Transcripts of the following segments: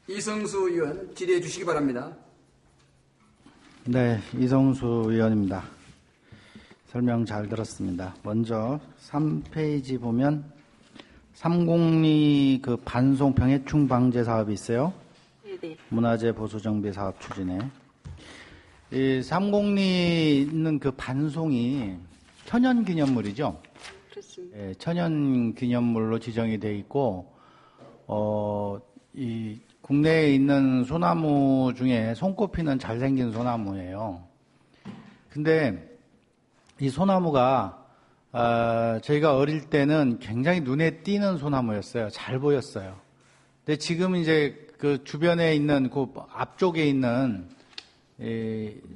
이성수 의원 질의해 주시기 바랍니다. 네, 이성수 의원입니다. 설명 잘 들었습니다. 먼저 3페이지 보면 삼곡리 그 반송 병해충 방제 사업이 있어요. 네네. 문화재 보수 정비 사업 추진에. 이 삼곡리 있는 그 반송이 천연기념물이죠. 그렇습니다. 예, 천연기념물로 지정이 돼 있고, 이 국내에 있는 소나무 중에 손꼽히는 잘생긴 소나무예요. 근데 이 소나무가 저희가 어릴 때는 굉장히 눈에 띄는 소나무였어요. 잘 보였어요. 근데 지금 이제 그 주변에 있는 그 앞쪽에 있는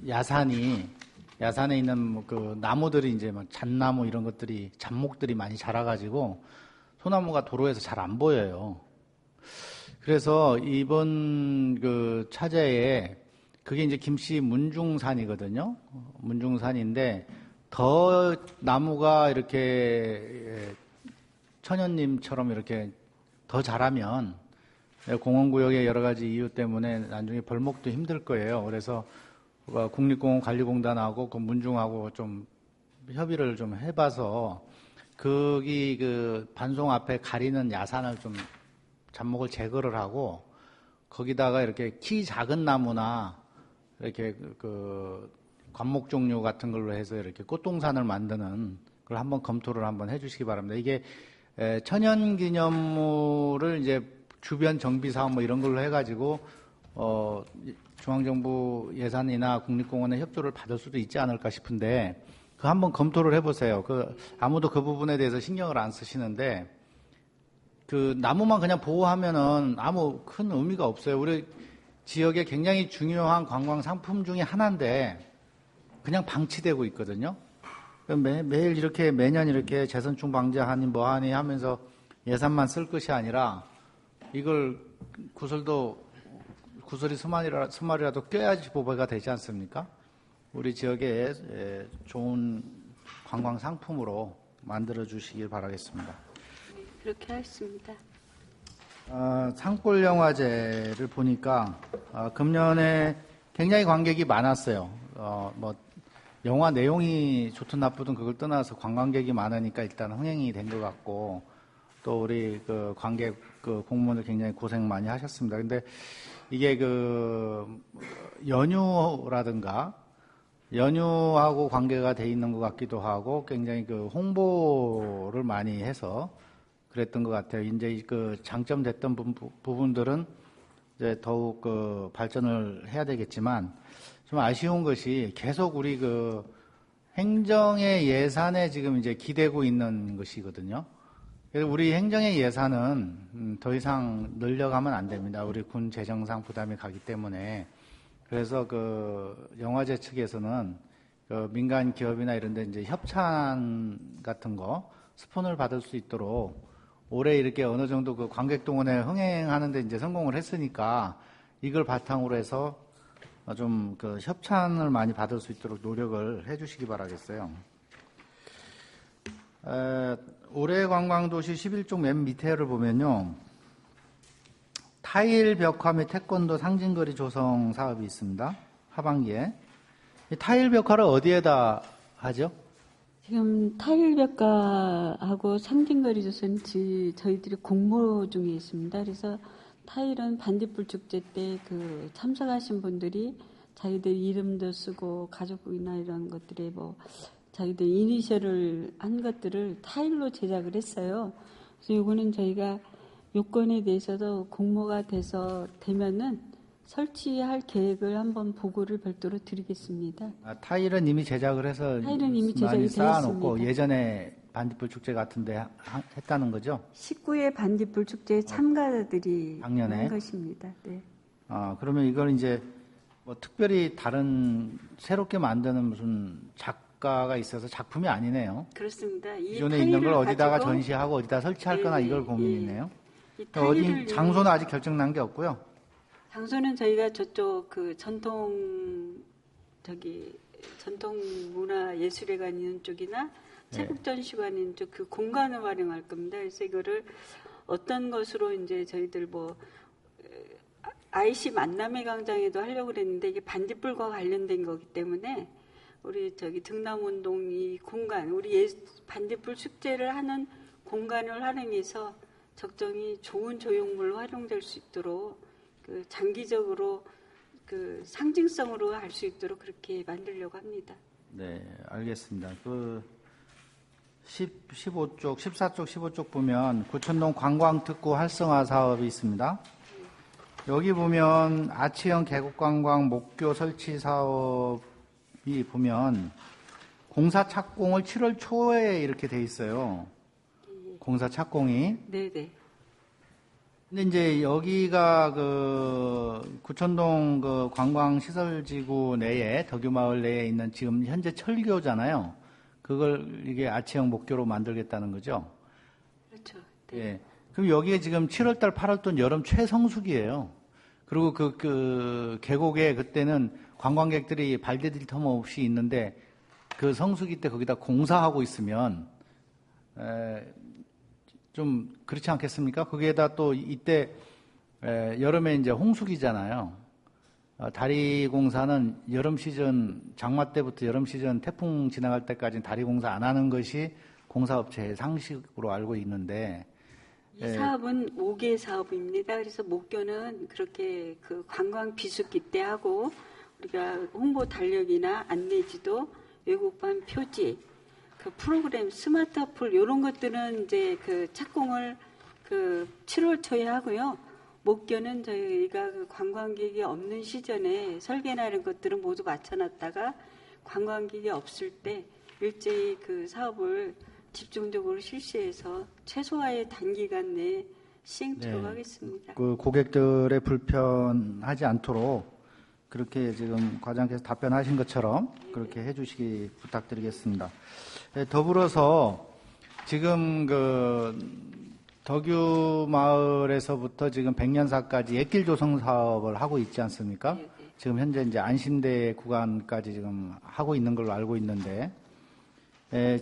야산에 있는 그 나무들이 이제 막 잣나무 이런 것들이 잡목들이 많이 자라가지고 소나무가 도로에서 잘 안 보여요. 그래서 이번 그 차제에 그게 이제 김씨 문중산이거든요. 문중산인데 더 나무가 이렇게 천연님처럼 이렇게 더 자라면 공원구역의 여러 가지 이유 때문에 나중에 벌목도 힘들 거예요. 그래서 국립공원관리공단하고 그 문중하고 좀 협의를 좀 해봐서 거기 그 반송 앞에 가리는 야산을 좀 잡목을 제거를 하고 거기다가 이렇게 키 작은 나무나 이렇게 그 관목 종류 같은 걸로 해서 이렇게 꽃동산을 만드는 걸 한번 검토를 한번 해주시기 바랍니다. 이게 천연기념물을 이제 주변 정비 사업 뭐 이런 걸로 해가지고 중앙정부 예산이나 국립공원의 협조를 받을 수도 있지 않을까 싶은데 그 한번 검토를 해보세요. 아무도 그 부분에 대해서 신경을 안 쓰시는데 그 나무만 그냥 보호하면은 아무 큰 의미가 없어요. 우리 지역에 굉장히 중요한 관광 상품 중에 하나인데 그냥 방치되고 있거든요. 매일 이렇게 매년 이렇게 재선충 방지하니 뭐하니 하면서 예산만 쓸 것이 아니라 이걸 구설이 수말이라도 껴야지 보배가 되지 않습니까? 우리 지역에 좋은 관광 상품으로 만들어 주시길 바라겠습니다. 그렇게 하겠습니다. 산골영화제를 보니까 금년에 굉장히 관객이 많았어요. 영화 내용이 좋든 나쁘든 그걸 떠나서 관광객이 많으니까 일단 흥행이 된 것 같고 또 우리 그 관객 그 공무원들 굉장히 고생 많이 하셨습니다. 근데 이게 그 연휴하고 관계가 돼 있는 것 같기도 하고 굉장히 그 홍보를 많이 해서 그랬던 것 같아요. 이제 그 장점됐던 부분들은 이제 더욱 그 발전을 해야 되겠지만 좀 아쉬운 것이 계속 우리 그 행정의 예산에 지금 이제 기대고 있는 것이거든요. 그래서 우리 행정의 예산은 더 이상 늘려가면 안 됩니다. 우리 군 재정상 부담이 가기 때문에. 그래서 그 영화제 측에서는 그 민간 기업이나 이런 데 이제 협찬 같은 거 스폰을 받을 수 있도록 올해 이렇게 어느 정도 그 관객동원에 흥행하는데 이제 성공을 했으니까 이걸 바탕으로 해서 좀 그 협찬을 많이 받을 수 있도록 노력을 해 주시기 바라겠어요. 올해 관광도시 11쪽 맨 밑에를 보면요. 타일 벽화 및 태권도 상징거리 조성 사업이 있습니다. 하반기에. 이 타일 벽화를 어디에다 하죠? 지금 타일벽화하고 상징거리 조선지 저희들이 공모 중에 있습니다. 그래서 타일은 반딧불 축제 때 그 참석하신 분들이 자기들 이름도 쓰고 가족이나 이런 것들에 뭐 자기들 이니셜을 한 것들을 타일로 제작을 했어요. 그래서 이거는 저희가 요건에 대해서도 공모가 되면은 설치할 계획을 한번 보고를 별도로 드리겠습니다. 타일은 이미 제작을 해서 타일은 이미 제작이 많이 쌓아놓고 되었습니다. 예전에 반딧불 축제 같은데 했다는 거죠? 19회 반딧불 축제 참가자들이 작년에? 한 것입니다. 네. 그러면 이걸 이제 뭐 특별히 다른 새롭게 만드는 무슨 작가가 있어서 작품이 아니네요. 그렇습니다. 이 기존에 있는 걸 어디다가 가지고 전시하고 어디다 설치할 거나 네, 이걸 고민이네요. 이 어디 타일을 장소는 아직 결정난 게 없고요. 장소는 저희가 저쪽 그 전통 문화 예술회관 있는 쪽이나 체국전시관 있는 쪽 그 공간을 활용할 겁니다. 그래서 이거를 어떤 것으로 이제 저희들 뭐 IC 만남의 광장에도 하려고 그랬는데 이게 반딧불과 관련된 거기 때문에 우리 저기 등남운동 이 공간, 우리 반딧불 축제를 하는 공간을 활용해서 적정히 좋은 조형물로 활용될 수 있도록 그 장기적으로 그 상징성으로 할 수 있도록 그렇게 만들려고 합니다. 네, 알겠습니다. 14쪽, 15쪽 보면 구천동 관광특구 활성화 사업이 있습니다. 여기 보면 아치형 계곡관광 목교 설치 사업이 보면 공사 착공을 7월 초에 이렇게 돼 있어요. 공사 착공이. 네네. 근데 이제 여기가 그 구천동 그 관광시설지구 내에 덕유마을 내에 있는 지금 현재 철교잖아요. 그걸 이게 아치형 목교로 만들겠다는 거죠. 그렇죠. 네. 예. 그럼 여기에 지금 7월달, 8월달 여름 최성수기예요. 그리고 그 계곡에 그때는 관광객들이 발 디딜 틈 없이 있는데 그 성수기 때 거기다 공사하고 있으면 좀 그렇지 않겠습니까? 거기에다 또 이때 여름에 이제 홍수기잖아요. 다리 공사는 여름 시즌 장마 때부터 여름 시즌 태풍 지나갈 때까지는 다리 공사 안 하는 것이 공사업체의 상식으로 알고 있는데 이 사업은 5개 사업입니다. 그래서 목교는 그렇게 그 관광 비수기 때 하고 우리가 홍보 달력이나 안내지도 외국판 표지 그 프로그램 스마트 어플 이런 것들은 이제 그 착공을 그 7월 초에 하고요. 목교는 저희가 그 관광객이 없는 시즌에 설계나 이런 것들은 모두 맞춰놨다가 관광객이 없을 때 일제히 그 사업을 집중적으로 실시해서 최소화의 단기간 내에 시행토록 하겠습니다. 그 고객들의 불편하지 않도록 그렇게 지금 과장께서 답변하신 것처럼 그렇게 해주시기 부탁드리겠습니다. 더불어서 지금 그 덕유 마을에서부터 지금 백년사까지 옛길 조성 사업을 하고 있지 않습니까? 네. 지금 현재 이제 안심대 구간까지 지금 하고 있는 걸로 알고 있는데,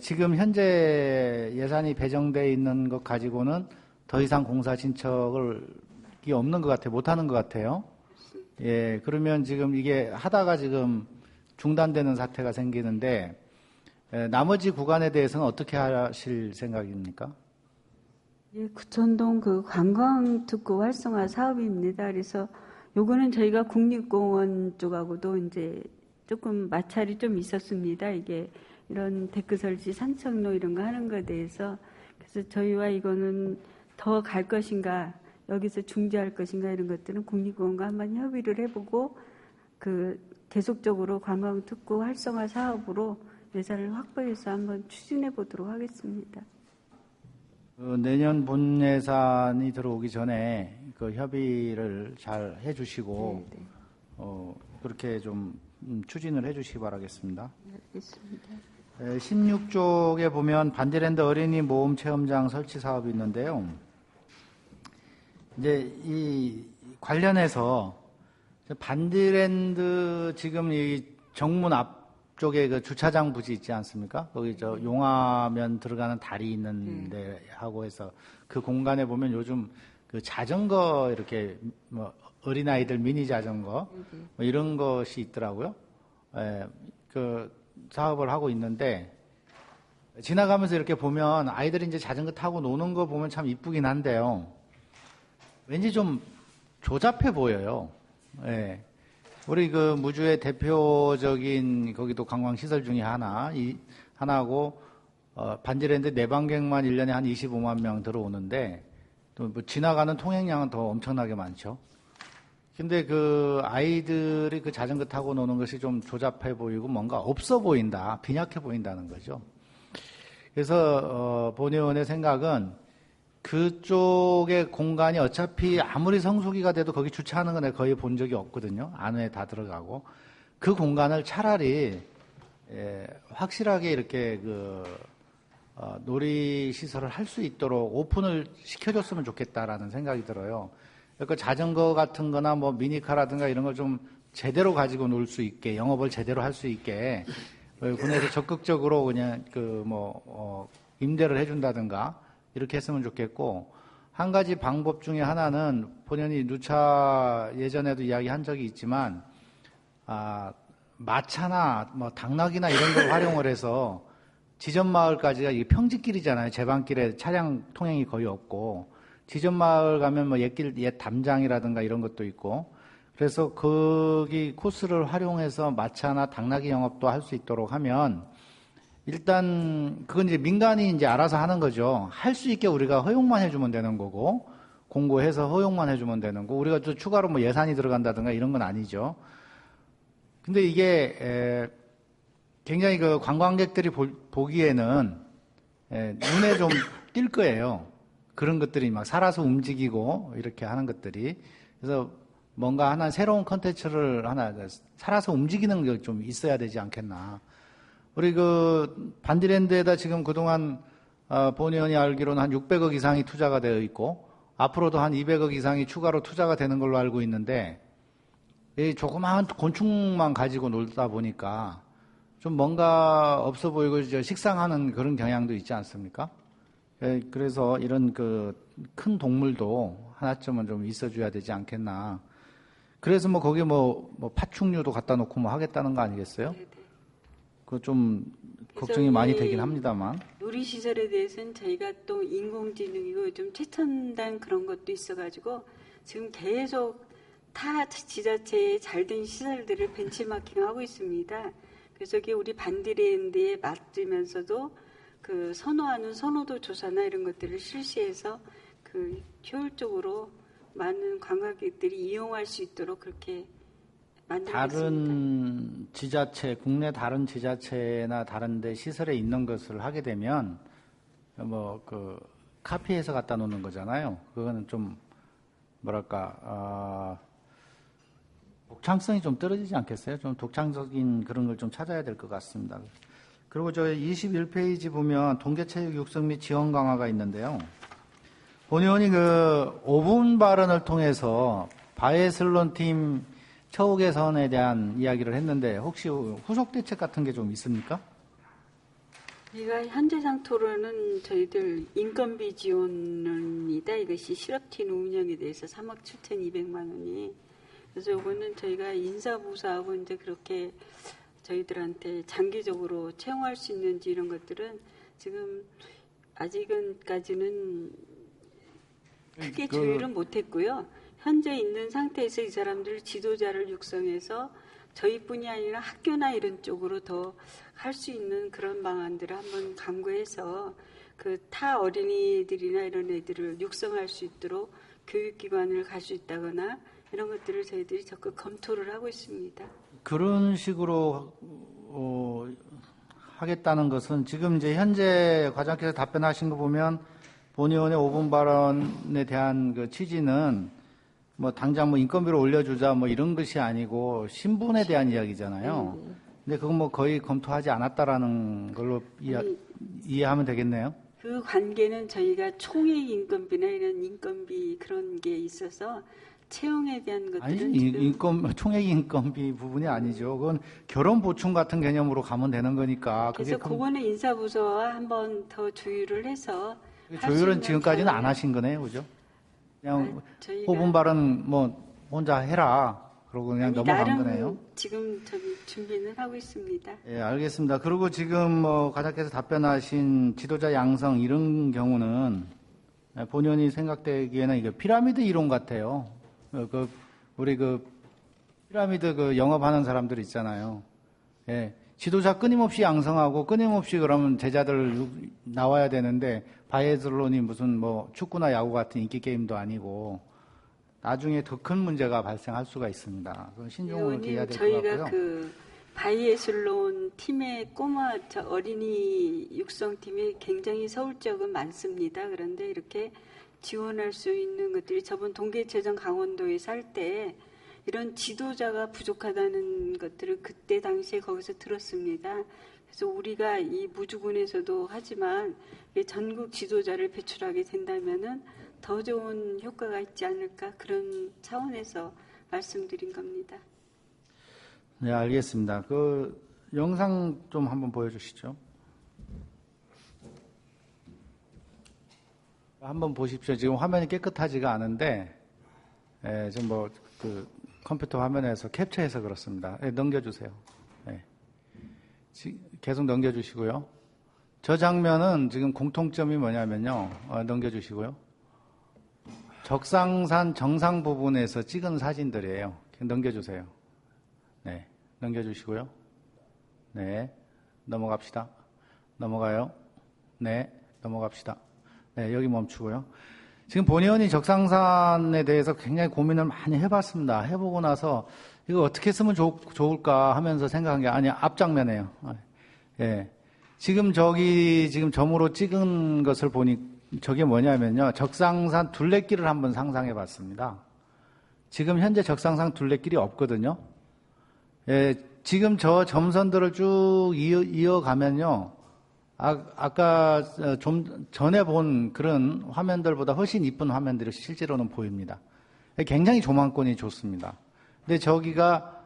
지금 현재 예산이 배정되어 있는 것 가지고는 더 이상 공사 신청이 없는 것 같아요. 못 하는 것 같아요. 예, 그러면 지금 이게 하다가 지금 중단되는 사태가 생기는데, 나머지 구간에 대해서는 어떻게 하실 생각입니까? 예, 구천동 그 관광특구 활성화 사업입니다. 그래서 요거는 저희가 국립공원 쪽하고도 이제 조금 마찰이 좀 있었습니다. 이게 이런 데크 설치, 산책로 이런 거 하는 거에 대해서. 그래서 저희와 이거는 더 갈 것인가, 여기서 중지할 것인가 이런 것들은 국립공원과 한번 협의를 해보고 그 계속적으로 관광특구 활성화 사업으로 예산을 확보해서 한번 추진해 보도록 하겠습니다. 내년 본 예산이 들어오기 전에 그 협의를 잘 해주시고 네. 그렇게 좀 추진을 해주시기 바라겠습니다. 네, 알겠습니다. 16쪽에 보면 반디랜드 어린이 모험 체험장 설치 사업이 있는데요. 이제 이 관련해서 반디랜드 지금 이 정문 앞쪽에 그 주차장 부지 있지 않습니까? 거기 저 용화면 들어가는 다리 있는데 하고 해서 그 공간에 보면 요즘 그 자전거 이렇게 뭐 어린아이들 미니 자전거 뭐 이런 것이 있더라고요. 그 사업을 하고 있는데 지나가면서 이렇게 보면 아이들이 이제 자전거 타고 노는 거 보면 참 이쁘긴 한데요. 왠지 좀 조잡해 보여요. 예. 우리 그 무주의 대표적인 거기도 관광시설 중에 하나고, 반지랜드 내방객만 1년에 한 25만 명 들어오는데, 또 뭐 지나가는 통행량은 더 엄청나게 많죠. 근데 그 아이들이 그 자전거 타고 노는 것이 좀 조잡해 보이고 뭔가 없어 보인다, 빈약해 보인다는 거죠. 그래서, 본 의원의 생각은 그쪽의 공간이 어차피 아무리 성수기가 돼도 거기 주차하는 건 내가 거의 본 적이 없거든요. 안에 다 들어가고. 그 공간을 차라리 확실하게 이렇게 놀이시설을 할 수 있도록 오픈을 시켜줬으면 좋겠다라는 생각이 들어요. 그러니까 자전거 같은 거나 뭐 미니카라든가 이런 걸 좀 제대로 가지고 놀 수 있게, 영업을 제대로 할 수 있게 군에서 적극적으로 그냥 임대를 해준다든가 이렇게 했으면 좋겠고, 한 가지 방법 중에 하나는 본연이 누차 예전에도 이야기한 적이 있지만 마차나 뭐 당나귀나 이런 걸 활용을 해서 지점 마을까지가 이게 평지길이잖아요. 제방길에 차량 통행이 거의 없고 지점 마을 가면 뭐 옛 담장이라든가 이런 것도 있고 그래서 거기 코스를 활용해서 마차나 당나귀 영업도 할 수 있도록 하면 일단 그건 이제 민간이 이제 알아서 하는 거죠. 할 수 있게 우리가 허용만 해주면 되는 거고 공고해서 허용만 해주면 되는 거고 우리가 또 추가로 뭐 예산이 들어간다든가 이런 건 아니죠. 근데 이게 굉장히 그 관광객들이 보기에는 눈에 좀 띌 거예요. 그런 것들이 막 살아서 움직이고 이렇게 하는 것들이. 그래서 뭔가 하나 새로운 컨텐츠를 하나 살아서 움직이는 게 좀 있어야 되지 않겠나. 우리 그 반디랜드에다 지금 그동안 본의원이 알기로는 한 600억 이상이 투자가 되어 있고 앞으로도 한 200억 이상이 추가로 투자가 되는 걸로 알고 있는데 이 조그마한 곤충만 가지고 놀다 보니까 좀 뭔가 없어 보이고 식상하는 그런 경향도 있지 않습니까? 그래서 이런 그 큰 동물도 하나쯤은 좀 있어줘야 되지 않겠나. 그래서 뭐 거기 뭐 파충류도 갖다 놓고 뭐 하겠다는 거 아니겠어요? 네네. 그거 좀 걱정이 많이 되긴 합니다만. 놀이시설에 대해서는 저희가 또 인공지능이고 요즘 최첨단 그런 것도 있어가지고 지금 계속 타 지자체의 잘된 시설들을 벤치마킹하고 있습니다. 그래서 이게 우리 반디랜드에 맞으면서도 그 선호하는 선호도 조사나 이런 것들을 실시해서 그 효율적으로 많은 관광객들이 이용할 수 있도록 그렇게 만들고 있습니다. 다른 지자체, 국내 다른 지자체나 다른 데 시설에 있는 것을 하게 되면 뭐 그 카피해서 갖다 놓는 거잖아요. 그거는 좀 뭐랄까 독창성이 좀 떨어지지 않겠어요? 좀 독창적인 그런 걸 좀 찾아야 될 것 같습니다. 그리고 저 21페이지 보면 동계체육 육성 및 지원 강화가 있는데요. 본의원이 그 5분 발언을 통해서 바이애슬론 팀 처우 개선에 대한 이야기를 했는데 혹시 후속 대책 같은 게 좀 있습니까? 저희가 현재상 토론은 저희들 인건비 지원입니다. 이것이 실업팀 운영에 대해서 3억 7,200만 원이. 그래서 이거는 저희가 인사부서하고 이제 그렇게 저희들한테 장기적으로 채용할 수 있는지 이런 것들은 지금 아직은까지는 크게 조율은 못했고요. 현재 있는 상태에서 이 사람들 지도자를 육성해서 저희뿐이 아니라 학교나 이런 쪽으로 더 할 수 있는 그런 방안들을 한번 강구해서 그 타 어린이들이나 이런 애들을 육성할 수 있도록 교육기관을 갈 수 있다거나 이런 것들을 저희들이 적극 검토를 하고 있습니다. 그런 식으로 하겠다는 것은 지금 이제 현재 과장께서 답변하신 거 보면 본의원의 5분 발언에 대한 그 취지는 뭐 당장 뭐 인건비를 올려주자 뭐 이런 것이 아니고 신분에 대한 이야기잖아요. 근데 그건 뭐 거의 검토하지 않았다라는 걸로 이해하면 되겠네요. 그 관계는 저희가 총액 인건비나 이런 인건비 그런 게 있어서 채용에 대한 것들은 아니 총액 인건비 부분이 아니죠. 그건 결혼 보충 같은 개념으로 가면 되는 거니까. 그래서 그거는 인사부서와 한번 더 조율을 해서 조율은 지금까지는 안 하신 거네요, 그죠? 그냥 호분 발언 뭐 혼자 해라. 그러고 그냥 넘어간 거네요. 지금 저기 준비는 하고 있습니다. 예, 알겠습니다. 그리고 지금 뭐 과장께서 답변하신 지도자 양성 이런 경우는 본연이 생각되기에는 이게 피라미드 이론 같아요. 우리 피라미드 영업하는 사람들 있잖아요. 예, 지도자 끊임없이 양성하고 끊임없이 그러면 제자들 나와야 되는데 바이애슬론이 무슨 뭐 축구나 야구 같은 인기 게임도 아니고 나중에 더 큰 문제가 발생할 수가 있습니다. 신중을 기해야 될 것 같고요. 저희가 그 바이애슬론 팀의 어린이 육성팀이 굉장히 서울적은 많습니다. 그런데 이렇게 지원할 수 있는 것들이 저번 동계체전 강원도에서 할 때 이런 지도자가 부족하다는 것들을 그때 당시에 거기서 들었습니다. 그래서 우리가 이 무주군에서도 하지만 전국 지도자를 배출하게 된다면은 더 좋은 효과가 있지 않을까 그런 차원에서 말씀드린 겁니다. 네, 알겠습니다. 그 영상 좀 한번 보여주시죠. 한번 보십시오. 지금 화면이 깨끗하지가 않은데, 지금 컴퓨터 화면에서 캡처해서 그렇습니다. 넘겨주세요. 계속 넘겨주시고요. 저 장면은 지금 공통점이 뭐냐면요. 넘겨주시고요. 적상산 정상 부분에서 찍은 사진들이에요. 넘겨주세요. 네, 넘겨주시고요. 네, 넘어갑시다. 넘어가요. 네, 넘어갑시다. 네, 여기 멈추고요. 지금 본 의원이 적상산에 대해서 굉장히 고민을 많이 해봤습니다. 해보고 나서 이거 어떻게 쓰면 좋을까 하면서 생각한 게 앞장면이에요. 예. 지금 지금 점으로 찍은 것을 보니 저게 뭐냐면요. 적상산 둘레길을 한번 상상해 봤습니다. 지금 현재 적상산 둘레길이 없거든요. 예, 지금 저 점선들을 쭉 이어가면요. 아까 좀 전에 본 그런 화면들보다 훨씬 이쁜 화면들이 실제로는 보입니다. 굉장히 조망권이 좋습니다. 근데 저기가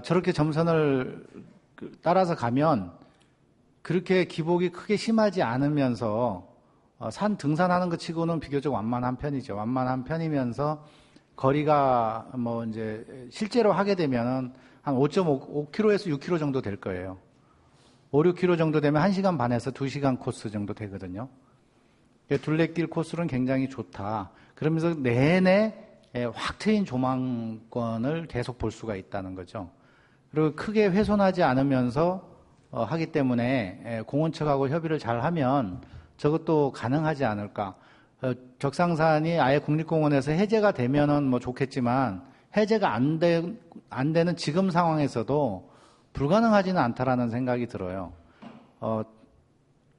저렇게 점선을 따라서 가면 그렇게 기복이 크게 심하지 않으면서 산 등산하는 것 치고는 비교적 완만한 편이죠. 완만한 편이면서 거리가 이제 실제로 하게 되면은 한 5.5km에서 6km 정도 될 거예요. 5, 6km 정도 되면 1시간 반에서 2시간 코스 정도 되거든요. 둘레길 코스는 굉장히 좋다. 그러면서 내내 확 트인 조망권을 계속 볼 수가 있다는 거죠. 그리고 크게 훼손하지 않으면서 하기 때문에 공원 측하고 협의를 잘 하면 저것도 가능하지 않을까. 적상산이 아예 국립공원에서 해제가 되면은 좋겠지만 해제가 안 되는 지금 상황에서도 불가능하지는 않다라는 생각이 들어요.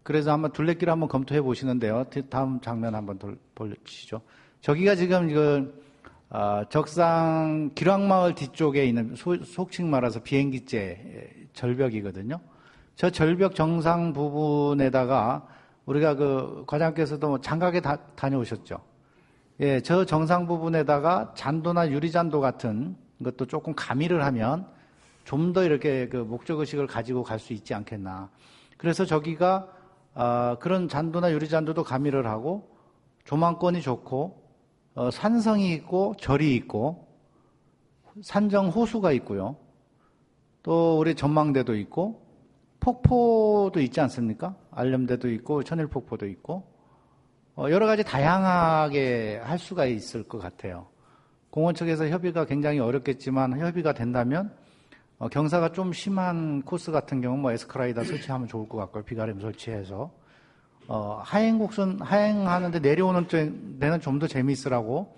그래서 한번 둘레길 한번 검토해 보시는데요. 다음 장면 한번 보시죠. 저기가 지금 적상 기락마을 뒤쪽에 있는 속칭 말해서 비행기째 절벽이거든요. 저 절벽 정상 부분에다가 우리가 과장께서도 장각에 다녀오셨죠. 예, 저 정상 부분에다가 잔도나 유리잔도 같은 것도 조금 가미를 하면 좀 더 이렇게 목적의식을 가지고 갈 수 있지 않겠나. 그래서 저기가 그런 잔도나 유리잔도도 가미를 하고 조망권이 좋고 산성이 있고 절이 있고 산정 호수가 있고요. 또 우리 전망대도 있고 폭포도 있지 않습니까? 알렴대도 있고 천일폭포도 있고 여러 가지 다양하게 할 수가 있을 것 같아요. 공원 측에서 협의가 굉장히 어렵겠지만 협의가 된다면 경사가 좀 심한 코스 같은 경우는 에스컬레이터 설치하면 좋을 것 같고요. 비가림 설치해서 하행하는데 내려오는 데는 좀 더 재미있으라고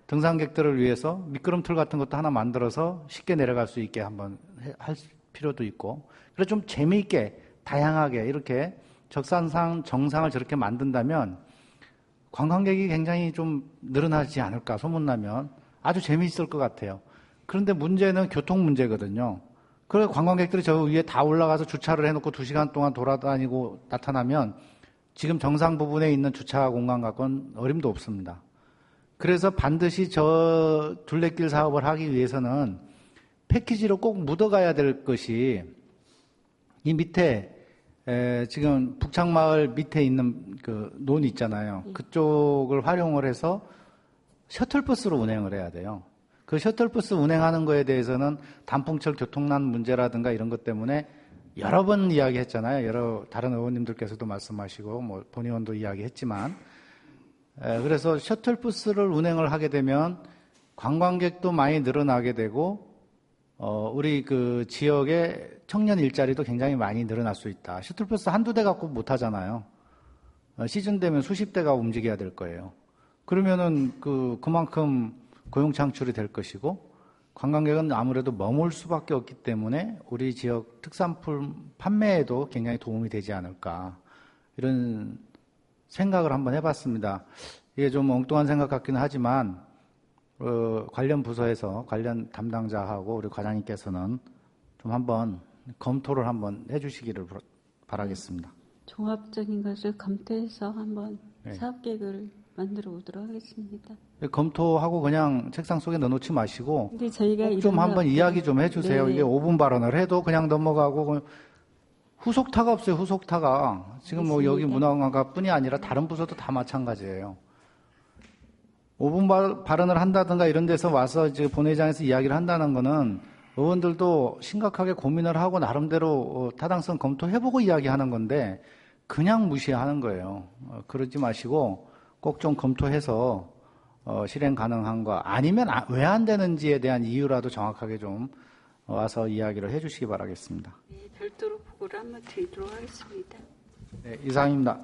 등산객들을 위해서 미끄럼틀 같은 것도 하나 만들어서 쉽게 내려갈 수 있게 한번 할 필요도 있고 그래서 좀 재미있게 다양하게 이렇게 적산상 정상을 저렇게 만든다면 관광객이 굉장히 좀 늘어나지 않을까 소문나면 아주 재미있을 것 같아요. 그런데 문제는 교통 문제거든요. 그래서 관광객들이 저 위에 다 올라가서 주차를 해놓고 2시간 동안 돌아다니고 나타나면 지금 정상 부분에 있는 주차 공간 갖고는 어림도 없습니다. 그래서 반드시 저 둘레길 사업을 하기 위해서는 패키지로 꼭 묻어가야 될 것이 이 밑에 지금 북창마을 밑에 있는 논 있잖아요. 그쪽을 활용을 해서 셔틀버스로 운행을 해야 돼요. 그 셔틀버스 운행하는 거에 대해서는 단풍철 교통난 문제라든가 이런 것 때문에 여러 번 이야기했잖아요. 다른 의원님들께서도 말씀하시고 본 의원도 이야기했지만 그래서 셔틀버스를 운행을 하게 되면 관광객도 많이 늘어나게 되고 우리 지역의 청년 일자리도 굉장히 많이 늘어날 수 있다. 셔틀버스 한두 대 갖고 못 하잖아요. 시즌 되면 수십 대가 움직여야 될 거예요. 그러면은 그만큼 고용 창출이 될 것이고 관광객은 아무래도 머물 수밖에 없기 때문에 우리 지역 특산품 판매에도 굉장히 도움이 되지 않을까 이런 생각을 한번 해봤습니다. 이게 좀 엉뚱한 생각 같기는 하지만 관련 부서에서 관련 담당자하고 우리 과장님께서는 좀 한번 검토를 한번 해주시기를 바라겠습니다. 종합적인 것을 검토해서 한번 사업계획을 만들어 오도록 하겠습니다. 검토하고 그냥 책상 속에 넣어놓지 마시고 근데 저희가 좀 한번 이야기 좀 해주세요. 네. 이게 5분 발언을 해도 그냥 넘어가고 후속타가 없어요. 후속타가. 지금 뭐 여기 문화관광과뿐이 아니라 다른 부서도 다 마찬가지예요. 5분 발언을 한다든가 이런 데서 와서 이제 본회의장에서 이야기를 한다는 거는 의원들도 심각하게 고민을 하고 나름대로 타당성 검토해보고 이야기하는 건데 그냥 무시하는 거예요. 그러지 마시고 꼭 좀 검토해서 실행 가능한가 아니면 왜 안 되는지에 대한 이유라도 정확하게 좀 와서 이야기를 해주시기 바라겠습니다. 네, 별도로 보고를 한번 드리도록 하겠습니다. 네, 이상입니다.